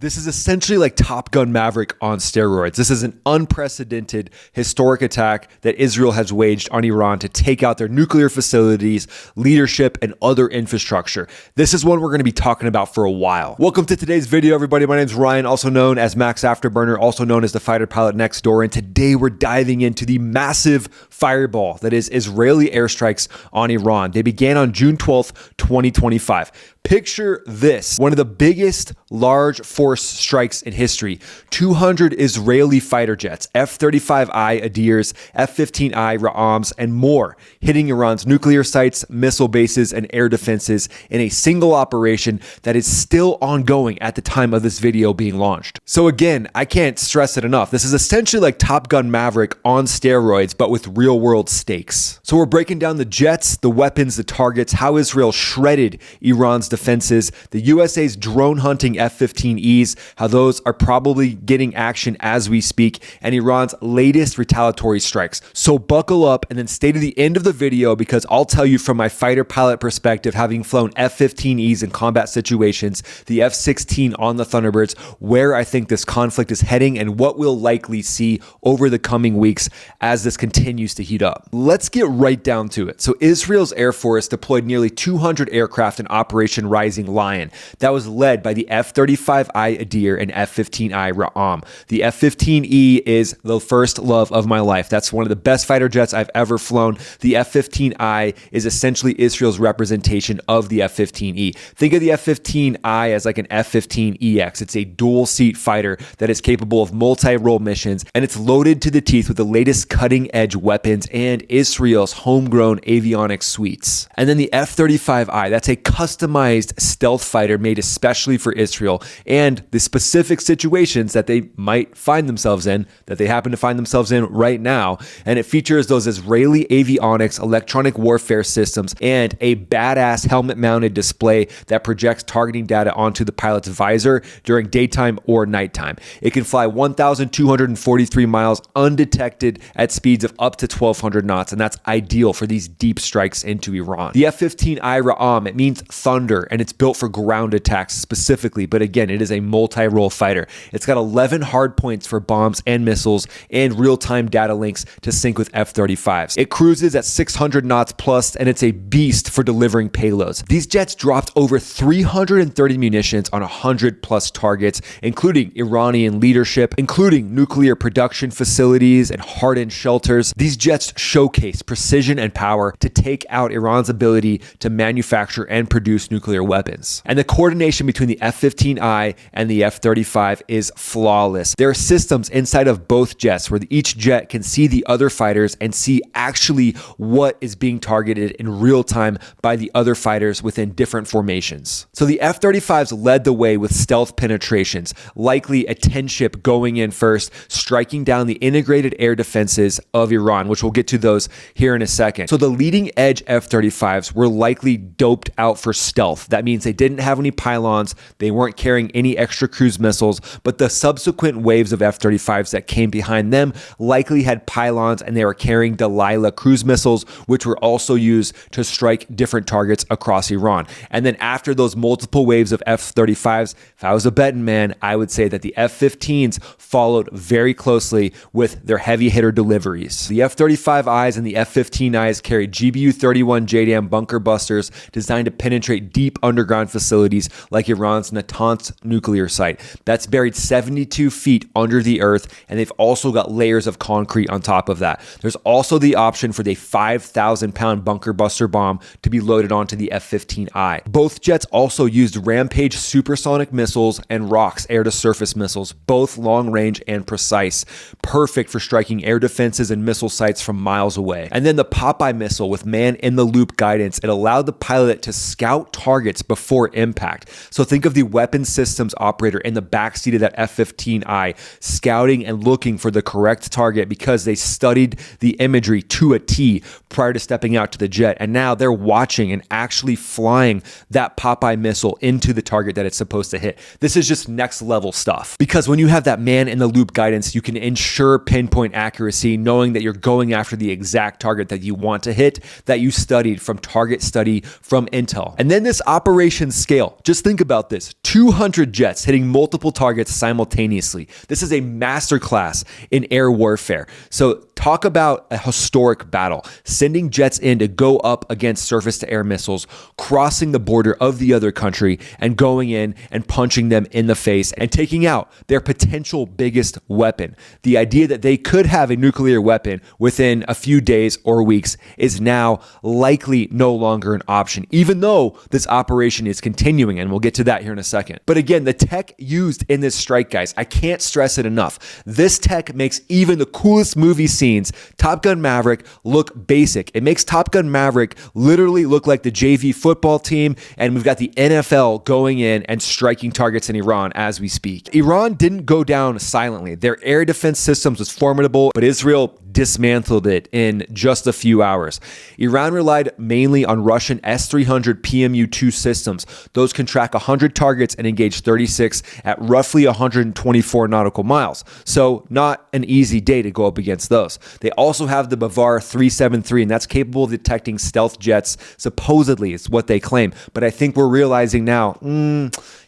This is essentially like Top Gun Maverick on steroids. This is an unprecedented historic attack that Israel has waged on Iran to take out their nuclear facilities, leadership, and other infrastructure. This is one we're going to be talking about for a while. Welcome to today's video, everybody. My name is Ryan, also known as Max Afterburner, also known as the fighter pilot next door. And today we're diving into the massive fireball that is Israeli airstrikes on Iran. They began on June 12th, 2025. Picture this, one of the biggest large force strikes in history. 200 Israeli fighter jets, F-35I Adirs, F-15I Ra'ams, and more, hitting Iran's nuclear sites, missile bases, and air defenses in a single operation that is still ongoing at the time of this video being launched. So again, I can't stress it enough. This is essentially like Top Gun Maverick on steroids, but with real-world stakes. So we're breaking down the jets, the weapons, the targets, how Israel shredded Iran's defenses, the USA's drone hunting F-15Es, how those are probably getting action as we speak, and Iran's latest retaliatory strikes. So buckle up and then stay to the end of the video, because I'll tell you from my fighter pilot perspective, having flown F-15Es in combat situations, the F-16 on the Thunderbirds, where I think this conflict is heading and what we'll likely see over the coming weeks as this continues to heat up. Let's get right down to it. So Israel's Air Force deployed nearly 200 aircraft in Operation Rising Lion. That was led by the F-35I Adir and F-15I Ra'am. The F-15E is the first love of my life. That's one of the best fighter jets I've ever flown. The F-15I is essentially Israel's representation of the F-15E. Think of the F-15I as like an F-15EX. It's a dual-seat fighter that is capable of multi-role missions, and it's loaded to the teeth with the latest cutting-edge weapons and Israel's homegrown avionics suites. And then the F-35I, that's a customized stealth fighter made especially for Israel and the specific situations that they might find themselves in, that they happen to find themselves in right now. And it features those Israeli avionics, electronic warfare systems, and a badass helmet-mounted display that projects targeting data onto the pilot's visor during daytime or nighttime. It can fly 1,243 miles undetected at speeds of up to 1,200 knots, and that's ideal for these deep strikes into Iran. The F-15I Ra'am, it means thunder, and it's built for ground attacks specifically, but again, it is a multi-role fighter. It's got 11 hard points for bombs and missiles and real-time data links to sync with F-35s. It cruises at 600 knots plus, and it's a beast for delivering payloads. These jets dropped over 330 munitions on 100 plus targets, including Iranian leadership, including nuclear production facilities and hardened shelters. These jets showcase precision and power to take out Iran's ability to manufacture and produce nuclear weapons. And the coordination between the F-15I and the F-35 is flawless. There are systems inside of both jets where each jet can see the other fighters and see actually what is being targeted in real time by the other fighters within different formations. So the F-35s led the way with stealth penetrations, likely a 10-ship going in first, striking down the integrated air defenses of Iran, which we'll get to those here in a second. So the leading edge F-35s were likely doped out for stealth. That means they didn't have any pylons, they weren't carrying any extra cruise missiles, but the subsequent waves of F-35s that came behind them likely had pylons, and they were carrying Delilah cruise missiles, which were also used to strike different targets across Iran. And then after those multiple waves of F-35s, if I was a betting man, I would say that the F-15s followed very closely with their heavy hitter deliveries. The F-35Is and the F-15Is carried GBU-31 JDAM bunker busters designed to penetrate deep underground facilities like Iran's Natanz nuclear site. That's buried 72 feet under the earth, and they've also got layers of concrete on top of that. There's also the option for the 5,000-pound bunker buster bomb to be loaded onto the F-15I. Both jets also used Rampage supersonic missiles and ROCKS air-to-surface missiles, both long-range and precise, perfect for striking air defenses and missile sites from miles away. And then the Popeye missile with man-in-the-loop guidance, it allowed the pilot to scout targets before impact. So think of the weapons systems operator in the backseat of that F-15I scouting and looking for the correct target because they studied the imagery to a T prior to stepping out to the jet. And now they're watching and actually flying that Popeye missile into the target that it's supposed to hit. This is just next level stuff, because when you have that man-in-the-loop guidance, you can ensure pinpoint accuracy, knowing that you're going after the exact target that you want to hit, that you studied from target study from Intel. And then this this operation scale, just think about this: 200 jets hitting multiple targets simultaneously. This is a masterclass in air warfare. So talk about a historic battle, sending jets in to go up against surface-to-air missiles, crossing the border of the other country, and going in and punching them in the face and taking out their potential biggest weapon. The idea that they could have a nuclear weapon within a few days or weeks is now likely no longer an option, even though this operation is continuing, and we'll get to that here in a second. But again, the tech used in this strike, guys, I can't stress it enough. This tech makes even the coolest movie scenes, Top Gun Maverick, look basic. It makes Top Gun Maverick literally look like the JV football team, and we've got the NFL going in and striking targets in Iran as we speak. Iran didn't go down silently. Their air defense systems was formidable, but Israel dismantled it in just a few hours. Iran relied mainly on Russian S-300 PMU-2 systems. Those can track 100 targets and engage 36 at roughly 124 nautical miles. So not an easy day to go up against those. They also have the Bavar 373, and that's capable of detecting stealth jets. Supposedly, it's what they claim. But I think we're realizing now,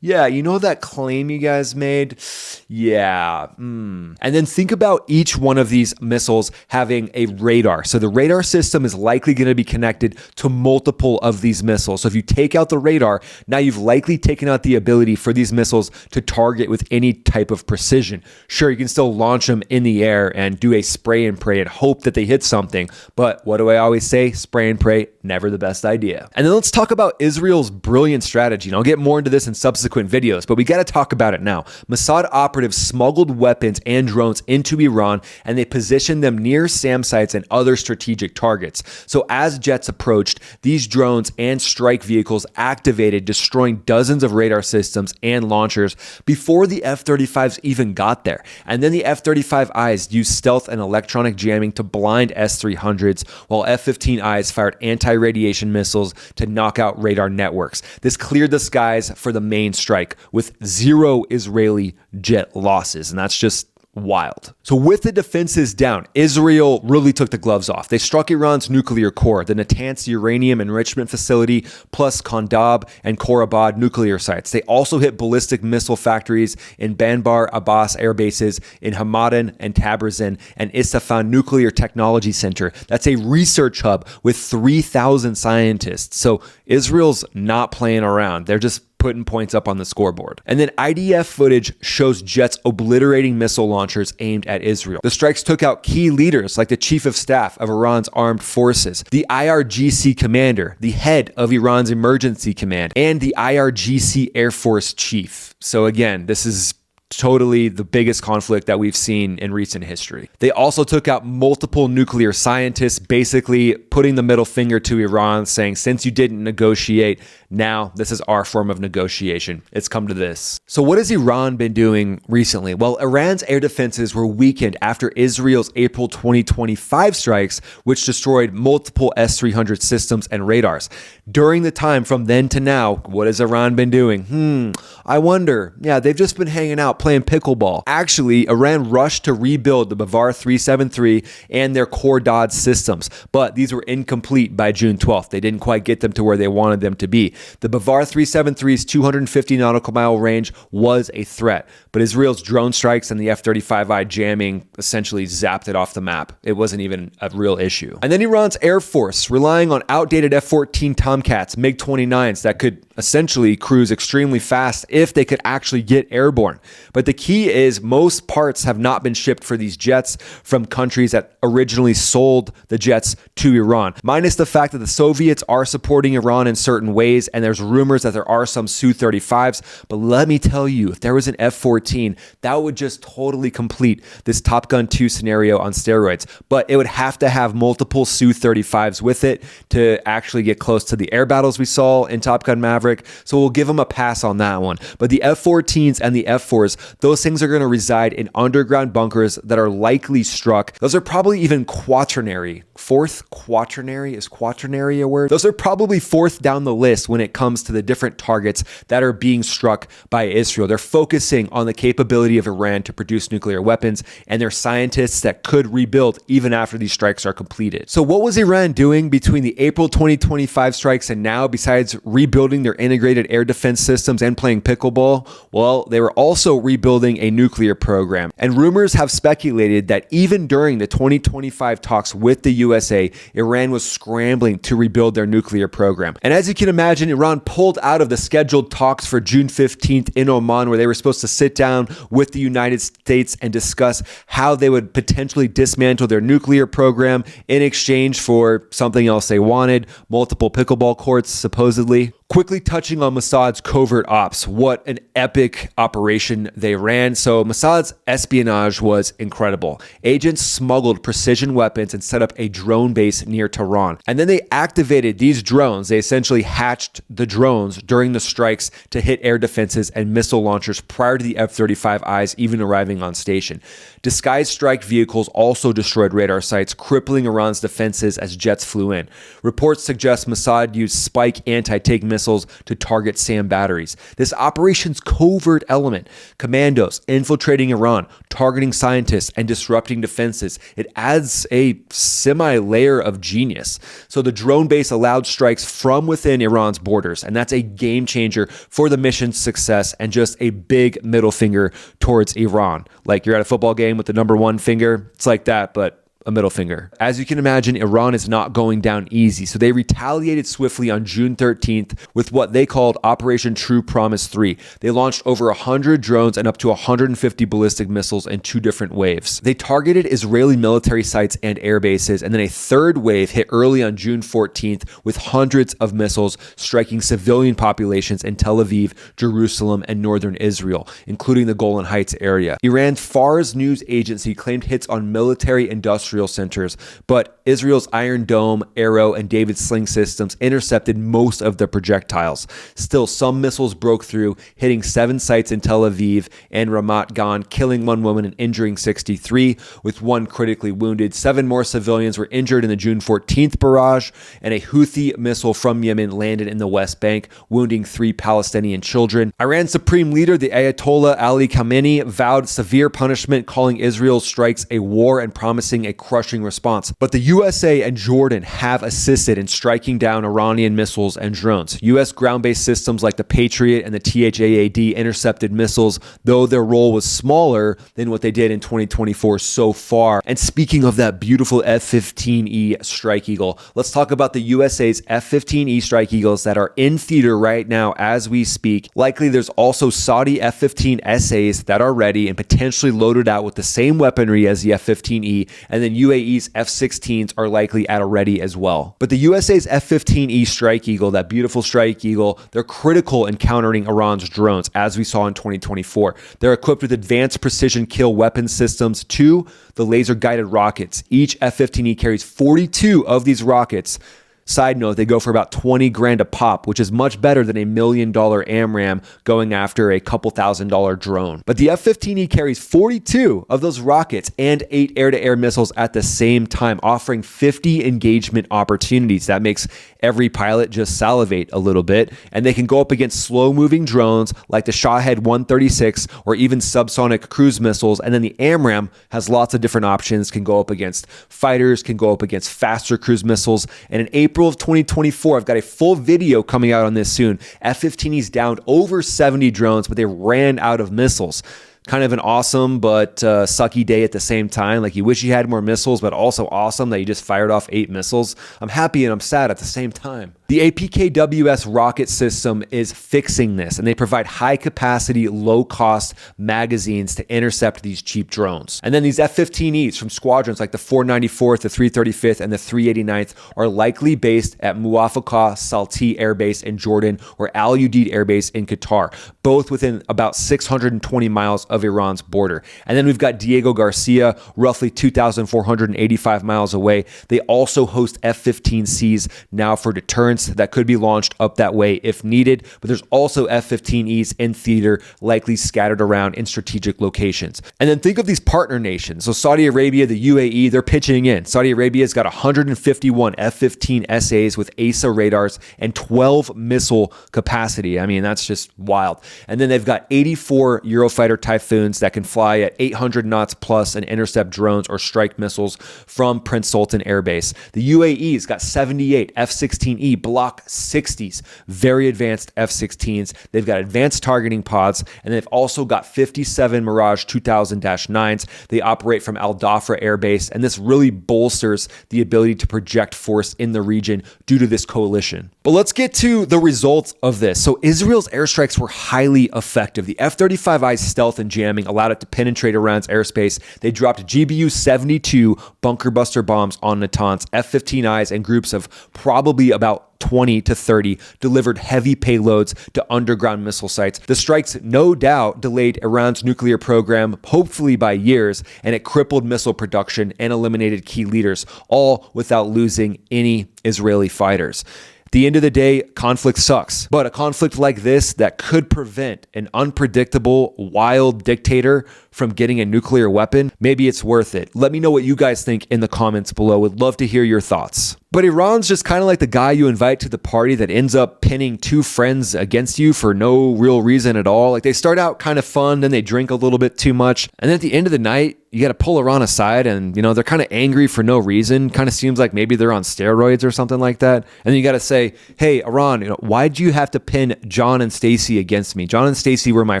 yeah, you know that claim you guys made? Yeah. And then think about each one of these missiles having a radar. So the radar system is likely going to be connected to multiple of these missiles. So if you take out the radar, now you've likely taken out the ability for these missiles to target with any type of precision. Sure, you can still launch them in the air and do a spray and pray and hope that they hit something. But what do I always say? Spray and pray, never the best idea. And then let's talk about Israel's brilliant strategy. And I'll get more into this in subsequent videos, but we got to talk about it now. Mossad operatives smuggled weapons and drones into Iran, and they positioned them near SAM sites and other strategic targets. So as jets approached, these drones and strike vehicles activated, destroying dozens of radar systems and launchers before the F-35s even got there. And then the F-35Is used stealth and electronic jamming to blind S-300s, while F-15Is fired anti-radiation missiles to knock out radar networks. This cleared the skies for the main strike with 0 Israeli jet losses, and that's just wild. So with the defenses down, Israel really took the gloves off. They struck Iran's nuclear core, the Natanz uranium enrichment facility, plus Kandab and Korabad nuclear sites. They also hit ballistic missile factories in Bandar Abbas air bases, in Hamadan and Tabriz, and Isfahan Nuclear Technology Center. That's a research hub with 3,000 scientists. So Israel's not playing around. They're just putting points up on the scoreboard. And then IDF footage shows jets obliterating missile launchers aimed at Israel. The strikes took out key leaders like the chief of staff of Iran's armed forces, the IRGC commander, the head of Iran's emergency command, and the IRGC Air Force chief. So again, this is totally the biggest conflict that we've seen in recent history. They also took out multiple nuclear scientists, basically putting the middle finger to Iran, saying, since you didn't negotiate, now this is our form of negotiation. It's come to this. So what has Iran been doing recently? Well, Iran's air defenses were weakened after Israel's April 2025 strikes, which destroyed multiple S-300 systems and radars. During the time from then to now, what has Iran been doing? I wonder. Yeah, they've just been hanging out playing pickleball. Actually, Iran rushed to rebuild the Bavar 373 and their Khordad systems, but these were incomplete by June 12th. They didn't quite get them to where they wanted them to be. The Bavar 373's 250 nautical mile range was a threat, but Israel's drone strikes and the F-35I jamming essentially zapped it off the map. It wasn't even a real issue. And then Iran's Air Force, relying on outdated F-14 Tomcats, MiG-29s that could essentially cruise extremely fast if they could actually get airborne. But the key is most parts have not been shipped for these jets from countries that originally sold the jets to Iran, minus the fact that the Soviets are supporting Iran in certain ways, and there's rumors that there are some Su-35s. But let me tell you, if there was an F-14, that would just totally complete this Top Gun 2 scenario on steroids. But it would have to have multiple Su-35s with it to actually get close to the air battles we saw in Top Gun Maverick. So we'll give them a pass on that one. But the F-14s and the F-4s, those things are going to reside in underground bunkers that are likely struck. Those are probably even quaternary. Fourth quaternary? Is quaternary a word? Those are probably fourth down the list when when it comes to the different targets that are being struck by Israel. They're focusing on the capability of Iran to produce nuclear weapons and their scientists that could rebuild even after these strikes are completed. So what was Iran doing between the April 2025 strikes and now, besides rebuilding their integrated air defense systems and playing pickleball? Well, they were also rebuilding a nuclear program. And rumors have speculated that even during the 2025 talks with the USA, Iran was scrambling to rebuild their nuclear program. And as you can imagine, Iran pulled out of the scheduled talks for June 15th in Oman, where they were supposed to sit down with the United States and discuss how they would potentially dismantle their nuclear program in exchange for something else they wanted, multiple pickleball courts, supposedly. Quickly touching on Mossad's covert ops, what an epic operation they ran. So Mossad's espionage was incredible. Agents smuggled precision weapons and set up a drone base near Tehran. And then they activated these drones. They essentially hatched the drones during the strikes to hit air defenses and missile launchers prior to the F-35Is even arriving on station. Disguised strike vehicles also destroyed radar sites, crippling Iran's defenses as jets flew in. Reports suggest Mossad used spike anti-tank missiles to target SAM batteries. This operation's covert element, commandos infiltrating Iran, targeting scientists, and disrupting defenses, it adds a semi-layer of genius. So the drone base allowed strikes from within Iran's borders, and that's a game changer for the mission's success and just a big middle finger towards Iran. Like you're at a football game with the number one finger, it's like that, but a middle finger. As you can imagine, Iran is not going down easy, so they retaliated swiftly on June 13th with what they called Operation True Promise 3. They launched over 100 drones and up to 150 ballistic missiles in 2 different waves. They targeted Israeli military sites and air bases, and then a third wave hit early on June 14th with hundreds of missiles striking civilian populations in Tel Aviv, Jerusalem, and northern Israel, including the Golan Heights area. Iran's Fars news agency claimed hits on military industrial centers, but Israel's Iron Dome, Arrow, and David Sling systems intercepted most of the projectiles. Still, some missiles broke through, hitting 7 sites in Tel Aviv and Ramat Gan, killing 1 woman and injuring 63, with 1 critically wounded. 7 more civilians were injured in the June 14th barrage, and a Houthi missile from Yemen landed in the West Bank, wounding 3 Palestinian children. Iran's supreme leader, the Ayatollah Ali Khamenei, vowed severe punishment, calling Israel's strikes a war and promising a crushing response. But the USA and Jordan have assisted in striking down Iranian missiles and drones. U.S. ground-based systems like the Patriot and the THAAD intercepted missiles, though their role was smaller than what they did in 2024 so far. And speaking of that beautiful F-15E Strike Eagle, let's talk about the USA's F-15E Strike Eagles that are in theater right now as we speak. Likely there's also Saudi F-15SAs that are ready and potentially loaded out with the same weaponry as the F-15E, and then UAE's F-16s are likely at a ready as well. But the USA's F-15E Strike Eagle, that beautiful Strike Eagle, they're critical in countering Iran's drones, as we saw in 2024. They're equipped with advanced precision kill weapon systems, 2 the laser-guided rockets. Each F-15E carries 42 of these rockets. Side note, they go for about 20 grand a pop, which is much better than $1 million AMRAAM going after a couple $1,000 drone. But the F-15E carries 42 of those rockets and 8 air-to-air missiles at the same time, offering 50 engagement opportunities. That makes every pilot just salivate a little bit. And they can go up against slow-moving drones like the Shahed 136 or even subsonic cruise missiles. And then the AMRAAM has lots of different options, can go up against fighters, can go up against faster cruise missiles. And in April of 2024, I've got a full video coming out on this soon. F-15Es downed over 70 drones, but they ran out of missiles. Kind of an awesome but sucky day at the same time. Like you wish you had more missiles, but also awesome that you just fired off 8 missiles. I'm happy and I'm sad at the same time. The APKWS rocket system is fixing this, and they provide high-capacity, low-cost magazines to intercept these cheap drones. And then these F-15Es from squadrons like the 494th, the 335th, and the 389th are likely based at Muwafaqa Salti Air Base in Jordan or Al Udeid Air Base in Qatar, both within about 620 miles of Iran's border. And then we've got Diego Garcia, roughly 2,485 miles away. They also host F-15Cs now for deterrence Blueprints that could be launched up that way if needed, but there's also F-15Es in theater, likely scattered around in strategic locations. And then think of these partner nations. So Saudi Arabia, the UAE, they're pitching in. Saudi Arabia's got 151 F-15 SAs with ASA radars and 12 missile capacity. I mean, that's just wild. And then they've got 84 Eurofighter Typhoons that can fly at 800 knots plus and intercept drones or strike missiles from Prince Sultan Air Base. The UAE's got 78 F-16E Block 60s, very advanced F-16s. They've got advanced targeting pods, and they've also got 57 Mirage 2000-9s. They operate from Al Dhafra Air Base, and this really bolsters the ability to project force in the region due to this coalition. But let's get to the results of this. So Israel's airstrikes were highly effective. The F-35I's stealth and jamming allowed it to penetrate Iran's airspace. They dropped GBU-72 bunker buster bombs on Natanz. F-15Is and groups of probably about 20 to 30 delivered heavy payloads to underground missile sites. The strikes no doubt delayed Iran's nuclear program, hopefully by years, and it crippled missile production and eliminated key leaders, all without losing any Israeli fighters. At the end of the day, conflict sucks. But a conflict like this that could prevent an unpredictable, wild dictator from getting a nuclear weapon, maybe it's worth it. Let me know what you guys think in the comments below. Would love to hear your thoughts. But Iran's just kind of like the guy you invite to the party that ends up pinning two friends against you for no real reason at all. Like, they start out kind of fun, then they drink a little bit too much, and then at the end of the night, you got to pull Iran aside, and they're kind of angry for no reason. Kind of seems like maybe they're on steroids or something like that. And then you got to say, hey, Iran, why'd you have to pin John and Stacy against me? John and Stacy were my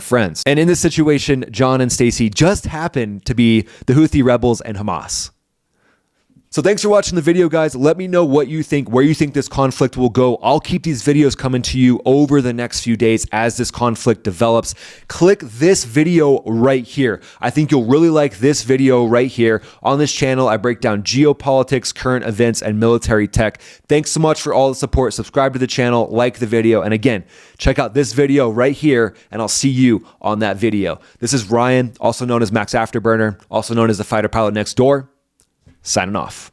friends. And in this situation, John and Stacy just happened to be the Houthi rebels and Hamas. So thanks for watching the video, guys. Let me know what you think, where you think this conflict will go. I'll keep these videos coming to you over the next few days as this conflict develops. Click this video right here. I think you'll really like this video right here. On this channel, I break down geopolitics, current events, and military tech. Thanks so much for all the support. Subscribe to the channel, like the video, and again, check out this video right here, and I'll see you on that video. This is Ryan, also known as Max Afterburner, also known as the fighter pilot next door, signing off.